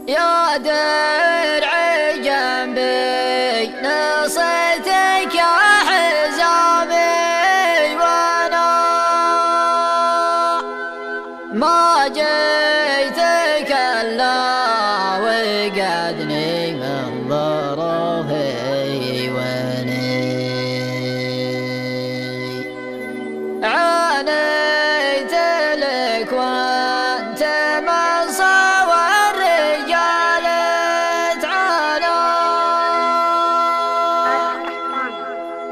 يا درع جنبي نصيتك يا حزامي، وانا ما جيتك الا وقدني من ظروفي واني عانيت لك وانت من صوى الرجال تعالى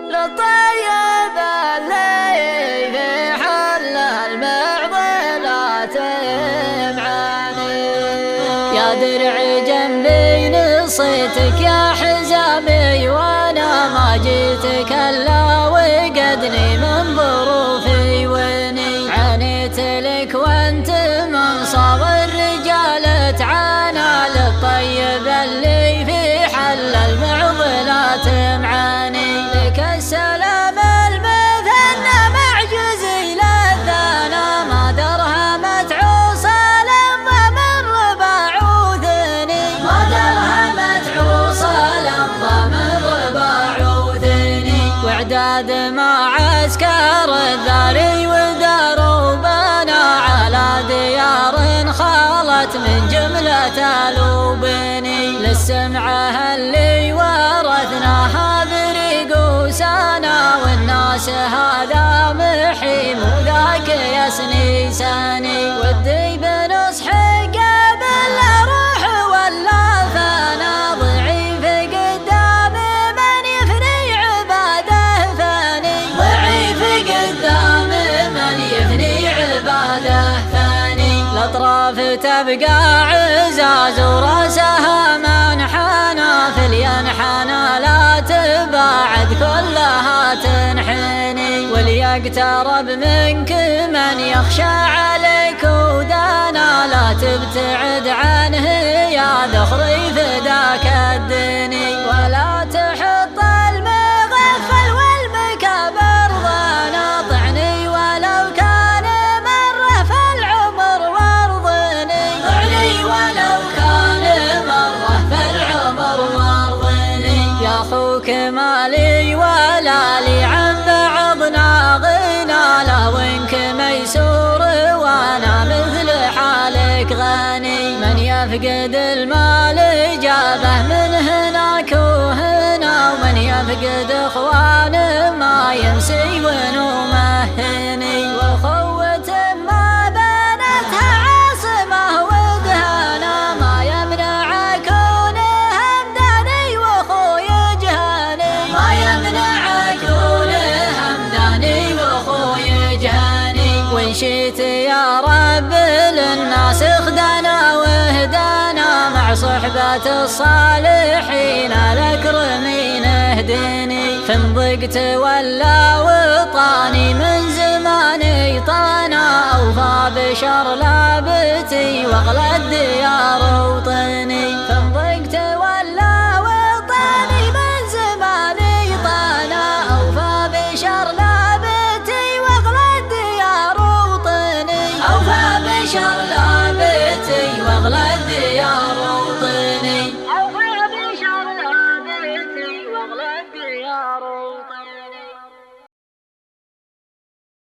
للطيب اللي في حل المعضلات معاني. يا درع جنبي نصيتك يا حزامي، وانا ما جيتك الا وقدني من ظروفي واني عانيت لك وانت من صاب الرجال تعانى للطيب اللي في حل المعضلات معاني. لك السلام المثنى مع جزيل الثنى، ما درهمت عوصل من رباعوثني، ما درهمت عوصل من رباعوثني. واعداد مع عسكر الذاري ودروبنا على ديار خالت من جملة الوبني. للسمعة اللي ورثناها بريقوسنا، والناس هذا محيم وذاك يسني ساني. ودي بنصح قبل روح ولا فانا، ضعيف قدام من يفني عباده فاني، ضعيف قدام من يفني عباده فاني. الاطراف تبقى عزاز وراسها منحنى، في الينحنى لا تباعد كلها تنحني. وليقترب منك من يخشى عليك ودانا، لا تبتعد عنه يا ذخري فداك الدني. ولا تحط المغفل والمكابر ضانا، طعني ولو كان مرة في العمر وارضني، طعني ولو كان مرة في العمر وارضني. يا اخوك مالي ولا لي عن بعضنا غنى، لا وانك ميسور وانا مثل حالك غني. من يفقد المال جابه من هناك وهنا، ومن يفقد اخوانه ما ينسي ونومه هني. واخوة ما بنتها عاصمه ودهانا، ما يمنع كونه همداني واخوي جهاني، ما يمنع كونه همداني واخوي جهاني. وان شئت يا رب للناس اخدنا واهدانا، مع صحبة الصالحين الاكرمين اهدني. فان ضقت ولا وطاني من زماني طانا، اوفى بشر لابتي واغلى الديار وطني.